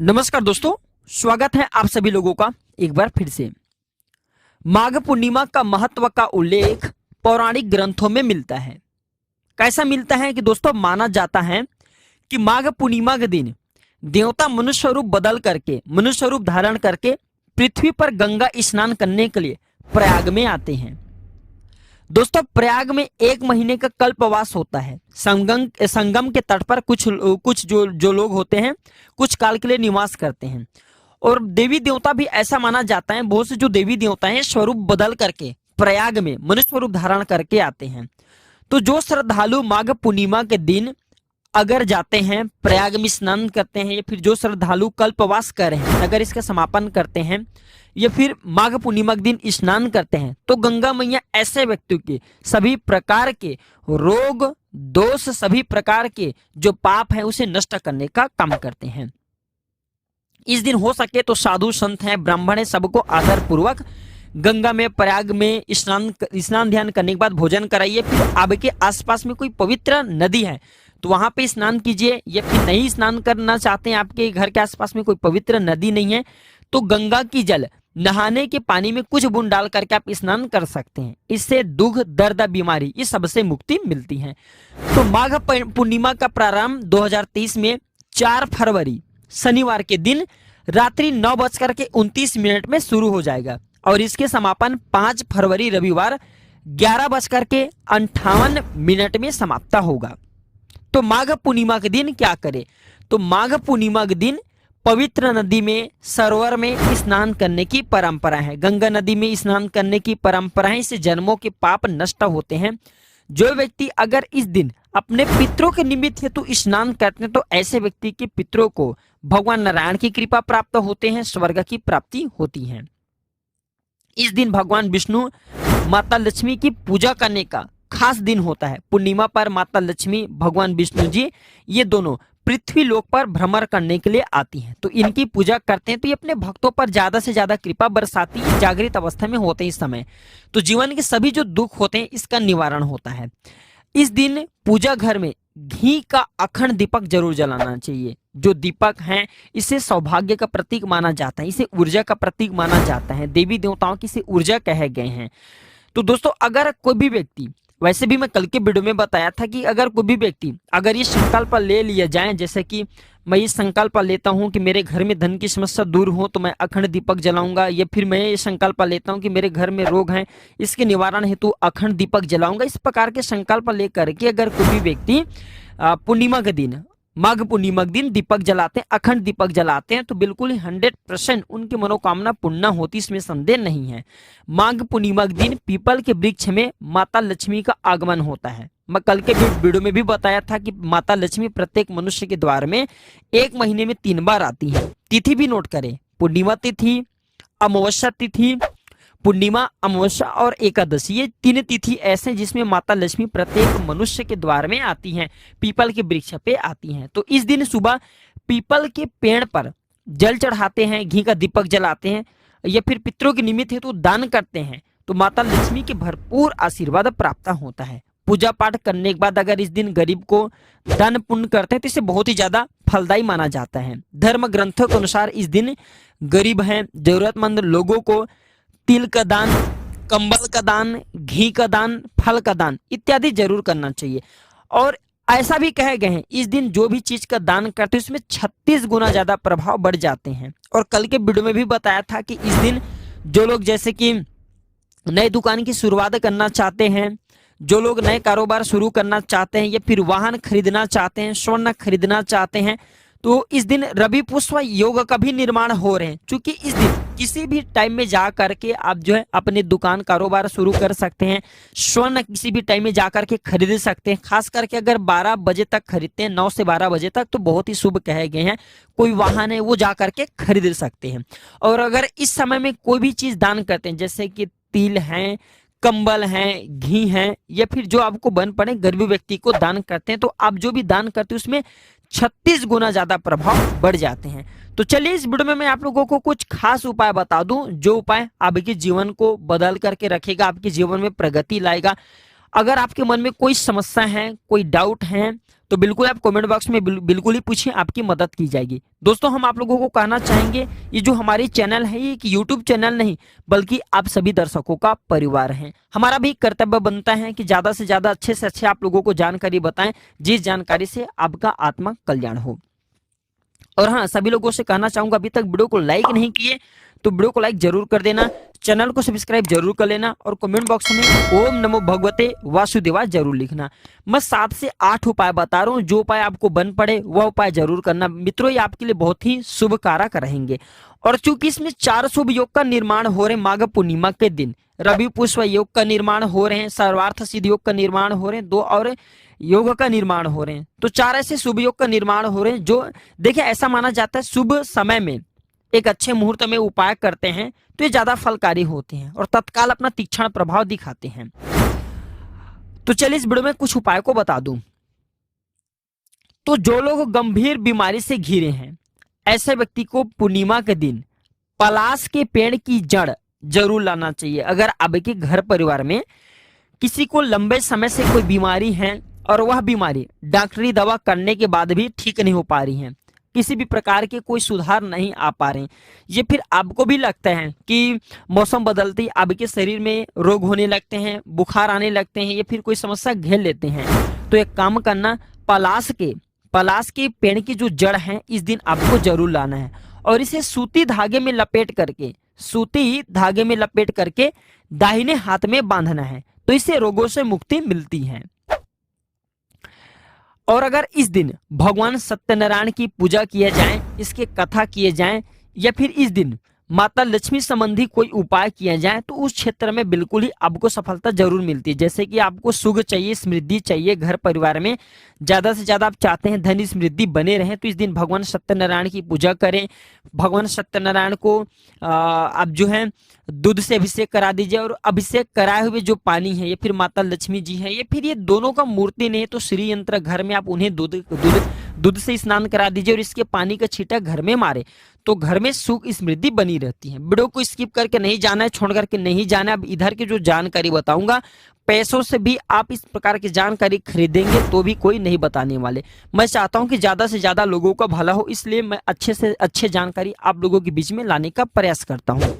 नमस्कार दोस्तों, स्वागत है आप सभी लोगों का एक बार फिर से। माघ पूर्णिमा का महत्व का उल्लेख पौराणिक ग्रंथों में मिलता है। कैसा मिलता है कि दोस्तों माना जाता है कि माघ पूर्णिमा के दिन देवता मनुष्य रूप बदल करके, मनुष्य रूप धारण करके पृथ्वी पर गंगा स्नान करने के लिए प्रयाग में आते हैं। दोस्तों प्रयाग में 1 महीने का कल्पवास होता है। संगम के तट पर कुछ जो लोग होते हैं कुछ काल के लिए निवास करते हैं। और देवी देवता भी ऐसा माना जाता है, बहुत से जो देवी देवता हैं स्वरूप बदल करके प्रयाग में मनुष्य रूप धारण करके आते हैं। तो जो श्रद्धालु माघ पूर्णिमा के दिन अगर जाते हैं प्रयाग में स्नान करते हैं, या फिर जो श्रद्धालु कल्पवास कर रहे हैं अगर इसका समापन करते हैं, या फिर माघ पूर्णिमा के दिन स्नान करते हैं, तो गंगा मैया ऐसे व्यक्तियों के सभी प्रकार के रोग दोष, सभी प्रकार के जो पाप है उसे नष्ट करने का काम करते हैं। इस दिन हो सके तो साधु संत हैं, ब्राह्मण है, सबको आदर पूर्वक गंगा में प्रयाग में स्नान ध्यान करने के बाद भोजन कराइए। फिर आपके आसपास में कोई पवित्र नदी है तो वहां पे स्नान कीजिए, या फिर नहीं स्नान करना चाहते हैं, आपके घर के आसपास में कोई पवित्र नदी नहीं है, तो गंगा की जल नहाने के पानी में कुछ बूंद डाल करके आप स्नान कर सकते हैं। इससे दुख दर्द बीमारी ये सबसे मुक्ति मिलती है। तो माघ पूर्णिमा का प्रारंभ 2023 में 4 फरवरी शनिवार के दिन रात्रि 9:29 में शुरू हो जाएगा, और इसके समापन 5 फरवरी रविवार 11:58 में समाप्त होगा। तो माघ पूर्णिमा के दिन क्या करें? तो माघ पूर्णिमा के दिन पवित्र नदी में, सरोवर में स्नान करने की परंपरा है। गंगा नदी में स्नान करने की परंपरा है। इससे जन्मों के पाप नष्ट होते हैं। जो व्यक्ति अगर इस दिन अपने पितरों के निमित्त हेतु स्नान करते हैं तो ऐसे व्यक्ति के पितरों को भगवान नारायण की कृपा प्राप्त होते हैं, स्वर्ग की प्राप्ति होती है। इस दिन भगवान विष्णु, माता लक्ष्मी की पूजा करने का खास दिन होता है। पूर्णिमा पर माता लक्ष्मी, भगवान विष्णु जी ये दोनों पृथ्वी लोक पर भ्रमण करने के लिए आती हैं, तो इनकी पूजा करते हैं। तो ये अपने भक्तों पर ज्यादा से ज्यादा कृपा बरसाती है। जागृत अवस्था में होते हैं इस समय, तो जीवन के सभी जो दुख होते हैं इसका निवारण होता है। इस दिन पूजा घर में घी का अखंड दीपक जरूर जलाना चाहिए। जो दीपक है इसे सौभाग्य का प्रतीक माना जाता है, इसे ऊर्जा का प्रतीक माना जाता है। देवी देवताओं की इसे ऊर्जा कहे गए हैं। तो दोस्तों अगर कोई भी व्यक्ति, वैसे भी मैं कल के वीडियो में बताया था कि अगर कोई भी व्यक्ति अगर ये संकल्प ले लिया जाए, जैसे कि मैं ये संकल्प लेता हूं कि मेरे घर में धन की समस्या दूर हो तो मैं अखंड दीपक जलाऊंगा, या फिर मैं ये संकल्प लेता हूं कि मेरे घर में रोग हैं इसके निवारण हेतु अखंड दीपक जलाऊंगा, इस प्रकार के संकल्प लेकर के अगर कोई भी व्यक्ति पूर्णिमा के दिन, माघ पूर्णिमा के दिन दीपक जलाते हैं, अखंड दीपक जलाते हैं, तो बिल्कुल ही 100% उनकी मनोकामना पूर्ण होती, इसमें संदेह नहीं है। माघ पूर्णिमा के दिन पीपल के वृक्ष में माता लक्ष्मी का आगमन होता है। मैं कल के वीडियो में भी बताया था कि माता लक्ष्मी प्रत्येक मनुष्य के द्वार में 1 महीने में 3 बार आती है। तिथि भी नोट करें, पूर्णिमा तिथि, अमावस्या तिथि, पूर्णिमा, अमावस्या और एकादशी, ये 3 तिथि ऐसे जिसमें माता लक्ष्मी प्रत्येक मनुष्य के द्वार में आती हैं, पीपल के वृक्ष पे आती हैं। तो इस दिन सुबह पीपल के पेड़ पर जल चढ़ाते हैं, घी का दीपक जलाते हैं, या फिर पितरों के निमित्त है तो दान करते हैं, तो माता लक्ष्मी के भरपूर आशीर्वाद प्राप्त होता है। पूजा पाठ करने के बाद अगर इस दिन गरीब को दान पुण्य करते हैं तो इसे बहुत ही ज्यादा फलदायी माना जाता है। धर्म ग्रंथों के अनुसार इस दिन गरीब हैं, जरूरतमंद लोगों को तिल का दान, कंबल का दान, घी का दान, फल का दान इत्यादि जरूर करना चाहिए। और ऐसा भी कहे गए हैं इस दिन जो भी चीज का दान करते हैं उसमें 36 गुना ज्यादा प्रभाव बढ़ जाते हैं। और कल के वीडियो में भी बताया था कि इस दिन जो लोग जैसे कि नई दुकान की शुरुआत करना चाहते हैं, जो लोग नए कारोबार शुरू करना चाहते हैं, या फिर वाहन खरीदना चाहते हैं, स्वर्ण खरीदना चाहते हैं, तो इस दिन रवि पुष्प योग का भी निर्माण हो रहे हैं। क्योंकि इस दिन किसी भी टाइम में जा करके आप जो है अपने दुकान कारोबार शुरू कर सकते हैं, स्वर्ण किसी भी टाइम में जा करके खरीद सकते हैं। खास करके अगर 12 बजे तक खरीदते हैं, 9 से 12 बजे तक, तो बहुत ही शुभ कहे गए हैं। कोई वाहन है वो जा करके खरीद सकते हैं। और अगर इस समय में कोई भी चीज दान करते हैं, जैसे कि तिल है, कंबल हैं, घी हैं, या फिर जो आपको बन पड़े गरीब व्यक्ति को दान करते हैं, तो आप जो भी दान करते हैं उसमें 36 गुना ज्यादा प्रभाव बढ़ जाते हैं। तो चलिए इस वीडियो में मैं आप लोगों को कुछ खास उपाय बता दूं, जो उपाय आपके जीवन को बदल करके रखेगा, आपके जीवन में प्रगति लाएगा। अगर आपके मन में कोई समस्या है, कोई डाउट है, तो बिल्कुल आप कमेंट बॉक्स में बिल्कुल ही पूछिए, आपकी मदद की जाएगी। दोस्तों हम आप लोगों को कहना चाहेंगे, ये जो हमारी चैनल है ये एक यूट्यूब चैनल नहीं बल्कि आप सभी दर्शकों का परिवार है। हमारा भी कर्तव्य बनता है कि ज्यादा से ज्यादा अच्छे से अच्छे आप लोगों को जानकारी बताएं, जिस जानकारी से आपका आत्मा कल्याण हो। और हाँ, सभी लोगों से कहना चाहूंगा, अभी तक वीडियो को लाइक नहीं किए तो वीडियो को लाइक जरूर कर देना, चैनल को सब्सक्राइब जरूर कर लेना और कमेंट बॉक्स में ओम नमो भगवते वासुदेवाय जरूर लिखना। मैं 7 से 8 उपाय बता रहा हूँ, जो उपाय आपको बन पड़े वह उपाय जरूर करना मित्रों, ये आपके लिए बहुत ही शुभ कारक रहेंगे। और चूंकि इसमें 4 शुभ योग का निर्माण हो रहे माघ पूर्णिमा के दिन, रवि पुष्प योग का निर्माण हो रहे हैं, सर्वार्थ सिद्ध योग का निर्माण हो रहे हैं, 2 और योग का निर्माण हो रहे हैं, तो 4 ऐसे शुभ योग का निर्माण हो रहे हैं जो देखिए ऐसा माना जाता है शुभ समय में एक अच्छे मुहूर्त में उपाय करते हैं तो ये ज्यादा फलकारी होते हैं और तत्काल अपना तीक्ष्ण प्रभाव दिखाते हैं। तो चलिए इस वीडियो में कुछ उपाय को बता दूं। तो जो लोग गंभीर बीमारी से घिरे हैं, ऐसे व्यक्ति को पूर्णिमा के दिन पलाश के पेड़ की जड़ जरूर लाना चाहिए। अगर आपके घर परिवार में किसी को लंबे समय से कोई बीमारी है और वह बीमारी डॉक्टरी दवा करने के बाद भी ठीक नहीं हो पा रही है, किसी भी प्रकार के कोई सुधार नहीं आ पा रहे हैं, ये फिर आपको भी लगता है कि मौसम बदलते ही आपके शरीर में रोग होने लगते हैं, बुखार आने लगते हैं, या फिर कोई समस्या घेर लेते हैं, तो एक काम करना, पलाश के पेड़ की जो जड़ है इस दिन आपको जरूर लाना है और इसे सूती धागे में लपेट करके दाहिने हाथ में बांधना है, तो इससे रोगों से मुक्ति मिलती है। और अगर इस दिन भगवान सत्यनारायण की पूजा किया जाए, इसके कथा किए जाए, या फिर इस दिन माता लक्ष्मी संबंधी कोई उपाय किया जाए तो उस क्षेत्र में बिल्कुल ही आपको सफलता जरूर मिलती है। जैसे कि आपको सुख चाहिए, समृद्धि चाहिए, घर परिवार में ज्यादा से ज्यादा आप चाहते हैं धन समृद्धि बने रहे, तो इस दिन भगवान सत्यनारायण की पूजा करें। भगवान सत्यनारायण को आप जो है दूध से अभिषेक करा दीजिए और अभिषेक कराए हुए जो पानी है ये फिर माता लक्ष्मी जी है, ये फिर ये दोनों का मूर्ति नहीं है तो श्री यंत्र घर में आप उन्हें दूध से स्नान करा दीजिए और इसके पानी का छींटा घर में मारे, तो घर में सुख समृद्धि बनी रहती है। वीडियो को स्किप करके नहीं जाना है, छोड़ करके नहीं जाना है। अब इधर की जो जानकारी बताऊंगा, पैसों से भी आप इस प्रकार की जानकारी खरीदेंगे तो भी कोई नहीं बताने वाले। मैं चाहता हूं कि ज्यादा से ज्यादा लोगों का भला हो, इसलिए मैं अच्छे से अच्छे जानकारी आप लोगों के बीच में लाने का प्रयास करता हूं।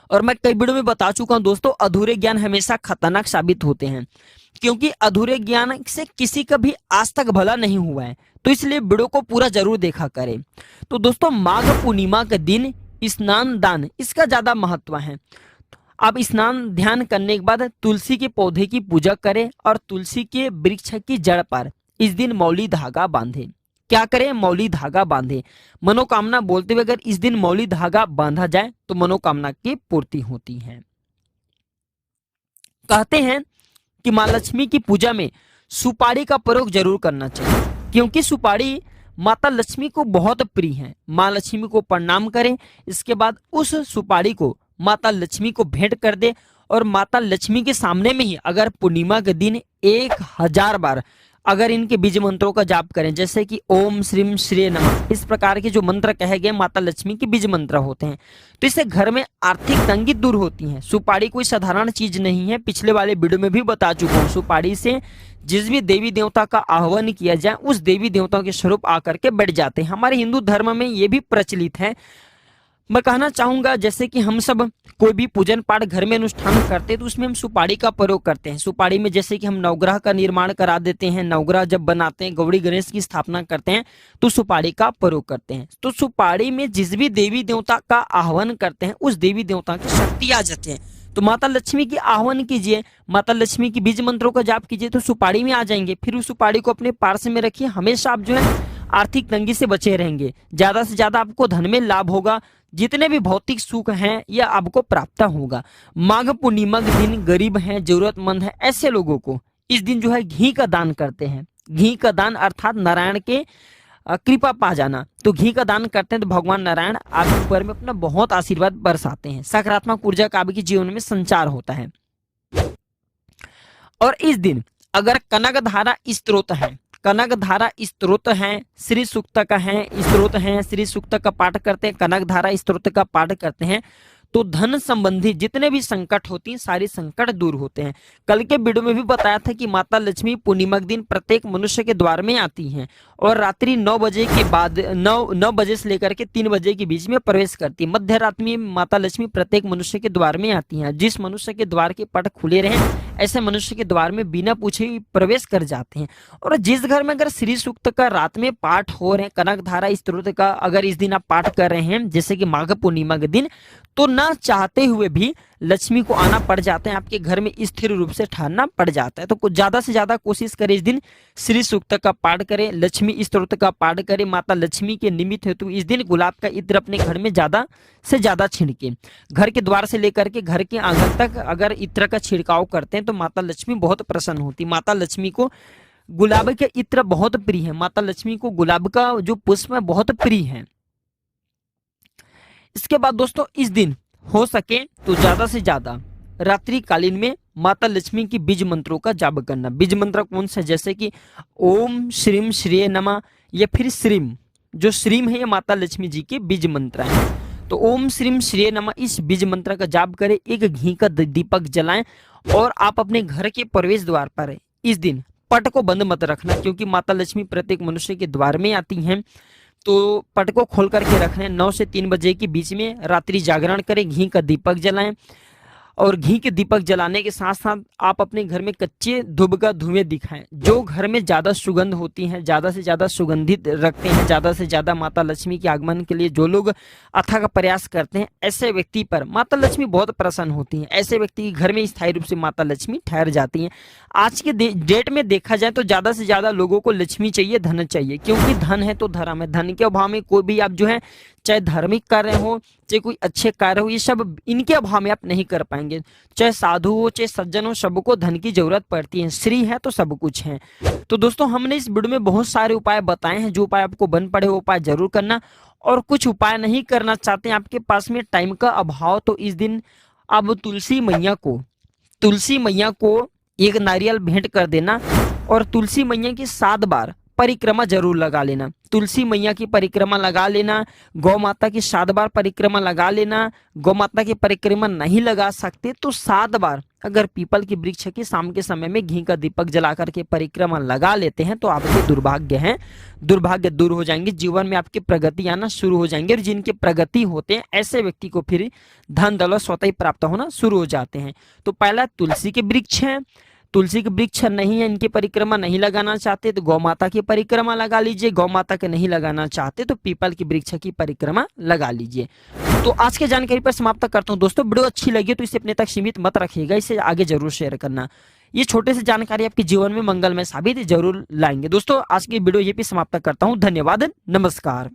और मैं कई वीडियो में बता चुका हूं दोस्तों, अधूरे ज्ञान हमेशा खतरनाक साबित होते हैं, क्योंकि अधूरे ज्ञान से किसी का भी आज तक भला नहीं हुआ है, तो इसलिए वीडियो को पूरा जरूर देखा करें। तो दोस्तों माघ पूर्णिमा के दिन स्नान दान इसका ज्यादा महत्व है। आप स्नान ध्यान करने के बाद तुलसी के पौधे की पूजा करें और तुलसी के वृक्ष की जड़ पर इस दिन मौली धागा बांधे। क्या करें? मौली धागा बांधे। मनोकामना बोलते हुए अगर इस दिन मौली धागा बांधा जाए तो मनोकामना की पूर्ति होती है। कहते हैं कि मां लक्ष्मी की पूजा में सुपारी का प्रयोग जरूर करना चाहिए, क्योंकि सुपारी माता लक्ष्मी को बहुत प्रिय है। मां लक्ष्मी को प्रणाम करें, इसके बाद उस सुपारी को माता लक्ष्मी को भेंट कर दे और माता लक्ष्मी के सामने में ही अगर पूर्णिमा के दिन 1000 बार अगर इनके बीज मंत्रों का जाप करें, जैसे कि ओम श्रीम श्री नमः, इस प्रकार के जो मंत्र कहे गए माता लक्ष्मी के बीज मंत्र होते हैं, तो इससे घर में आर्थिक तंगी दूर होती है। सुपारी कोई साधारण चीज नहीं है, पिछले वाले वीडियो में भी बता चुका हूँ। सुपारी से जिस भी देवी देवता का आह्वान किया जाए उस देवी देवताओं के स्वरूप आकर के बैठ जाते हैं। हमारे हिंदू धर्म में ये भी प्रचलित है। मैं कहना चाहूंगा जैसे कि हम सब कोई भी पूजन पाठ घर में अनुष्ठान करते हैं तो उसमें हम सुपारी का प्रयोग करते हैं। सुपारी में जैसे कि हम नवग्रह का निर्माण करा देते हैं, नवग्रह जब बनाते हैं, गौरी गणेश की स्थापना करते हैं तो सुपारी का प्रयोग करते हैं। तो सुपारी में जिस भी देवी देवता का आह्वान करते हैं उस देवी देवता की शक्ति आ जाती है। तो माता लक्ष्मी की आह्वान कीजिए, माता लक्ष्मी की बीज मंत्रों का जाप कीजिए तो सुपारी में आ जाएंगे। फिर उस सुपारी को अपने पार्श्व में रखिए, हमेशा आप जो है आर्थिक तंगी से बचे रहेंगे। ज्यादा से ज्यादा आपको धन में लाभ होगा, जितने भी भौतिक सुख हैं यह आपको प्राप्त होगा। माघ पूर्णिमा के दिन गरीब हैं, जरूरतमंद हैं, ऐसे लोगों को इस दिन जो है घी का दान करते हैं। घी का दान अर्थात नारायण के कृपा पा जाना। तो घी का दान करते हैं तो भगवान नारायण आपके ऊपर में अपना बहुत आशीर्वाद बरसाते हैं, सकारात्मक ऊर्जा का आपके जीवन में संचार होता है। और इस दिन अगर कनक धारा स्त्रोत है, कनक धारा स्त्रोत है, श्री सूक्त का है स्त्रोत है, श्री सूक्त का पाठ करते हैं, कनक धारा स्त्रोत का पाठ करते हैं तो धन संबंधी जितने भी संकट होती हैं सारी संकट दूर होते हैं। कल के वीडियो में भी बताया था कि माता लक्ष्मी पूर्णिमा के दिन प्रत्येक मनुष्य के द्वार में आती हैं और रात्रि 9 बजे के बाद 9 बजे से लेकर के 3 बजे के बीच में प्रवेश करती है। मध्य रात्रि में माता लक्ष्मी प्रत्येक मनुष्य के द्वार में आती हैं। जिस मनुष्य के द्वार के पट खुले रहें ऐसे मनुष्य के द्वार में बिना पूछे ही प्रवेश कर जाते हैं। और जिस घर में अगर श्री सूक्त का रात में पाठ हो रहे हैं, कनक धारा स्तोत्र का अगर इस दिन आप पाठ कर रहे हैं जैसे कि माघ पूर्णिमा के दिन, तो ना चाहते हुए भी लक्ष्मी को आना पड़ जाते हैं, आपके घर में स्थिर रूप से ठहरना पड़ जाता है। तो ज्यादा से ज्यादा कोशिश करें इस दिन श्री सूक्त का पाठ करें, लक्ष्मी स्तोत्र का पाठ करें। माता लक्ष्मी के निमित्त हेतु इस दिन गुलाब का इत्र अपने घर में ज्यादा से ज्यादा छिड़के। घर के द्वार से लेकर के घर के आंगन तक अगर इत्र का छिड़काव करते हैं तो माता लक्ष्मी बहुत प्रसन्न होती। माता लक्ष्मी को गुलाब के इत्र बहुत प्रिय है। माता लक्ष्मी को गुलाब का जो पुष्प है बहुत प्रिय है। इसके बाद दोस्तों इस दिन हो सके तो ज्यादा से ज्यादा रात्रि कालीन में माता लक्ष्मी की बीज मंत्रों का जाप करना। बीज मंत्र कौन सा, जैसे कि ओम श्रीम श्रीये नमः या फिर श्रीम, जो श्रीम है ये माता लक्ष्मी जी के बीज मंत्र है। तो ओम श्रीम श्रीये नमः इस बीज मंत्र का जाप करें, एक घी का दीपक जलाएं और आप अपने घर के प्रवेश द्वार पर इस दिन पट को बंद मत रखना, क्योंकि माता लक्ष्मी प्रत्येक मनुष्य के द्वार में आती हैं। तो पट को खोल करके रखना है। 9 से 3 बजे के बीच में रात्रि जागरण करें, घी का दीपक जलाएं और घी के दीपक जलाने के साथ साथ आप अपने घर में कच्चे धूप का धुएं दिखाएं। जो घर में ज्यादा सुगंध होती है, ज्यादा से ज्यादा सुगंधित रखते हैं, ज्यादा से ज्यादा माता लक्ष्मी के आगमन के लिए जो लोग अथक प्रयास करते हैं, ऐसे व्यक्ति पर माता लक्ष्मी बहुत प्रसन्न होती हैं। ऐसे व्यक्ति के घर में स्थायी रूप से माता लक्ष्मी ठहर जाती हैं। आज के डेट में देखा जाए तो ज्यादा से ज्यादा लोगों को लक्ष्मी चाहिए, धन चाहिए, क्योंकि धन है तो धर्म है। धन के अभाव में कोई भी आप जो है चाहे धार्मिक कार्य हो चाहे कोई अच्छे कार्य हो, ये सब इनके अभाव में आप नहीं कर पाएंगे। चाहे साधु हो चाहे सज्जन हो, सबको धन की जरूरत पड़ती है। श्री है तो सब कुछ है। तो दोस्तों हमने इस वीडियो में बहुत सारे उपाय बताए हैं। जो उपाय आपको बन पड़े वो उपाय जरूर करना, और कुछ उपाय नहीं करना चाहते हैं, आपके पास में टाइम का अभाव, तो इस दिन आप तुलसी मैया को एक नारियल भेंट कर देना और तुलसी मैया की 7 बार परिक्रमा जरूर लगा लेना। तुलसी मैया की परिक्रमा लगा लेना, गौ माता की 7 बार परिक्रमा लगा लेना। गौ माता की परिक्रमा नहीं लगा सकते तो 7 बार अगर पीपल की वृक्ष की शाम के समय में घी का दीपक जला करके परिक्रमा लगा लेते हैं तो आपके दुर्भाग्य दूर हो जाएंगे। जीवन में आपकी प्रगति आना शुरू हो जाएंगे, और जिनके प्रगति होते हैं ऐसे व्यक्ति को फिर धन दौलत स्वतः ही प्राप्त होना शुरू हो जाते हैं। तो पहला तुलसी के वृक्ष है, तुलसी के वृक्ष नहीं है, इनकी परिक्रमा नहीं लगाना चाहते तो गौ माता की परिक्रमा लगा लीजिए। गौ माता के नहीं लगाना चाहते तो पीपल की वृक्ष की परिक्रमा लगा लीजिए। तो आज के जानकारी पर समाप्त करता हूं दोस्तों। वीडियो अच्छी लगी तो इसे अपने तक सीमित मत रखिएगा, इसे आगे जरूर शेयर करना। ये छोटे से जानकारी आपके जीवन में मंगलमय साबित जरूर लाएंगे। दोस्तों आज की वीडियो ये भी समाप्त करता हूँ। धन्यवाद, नमस्कार।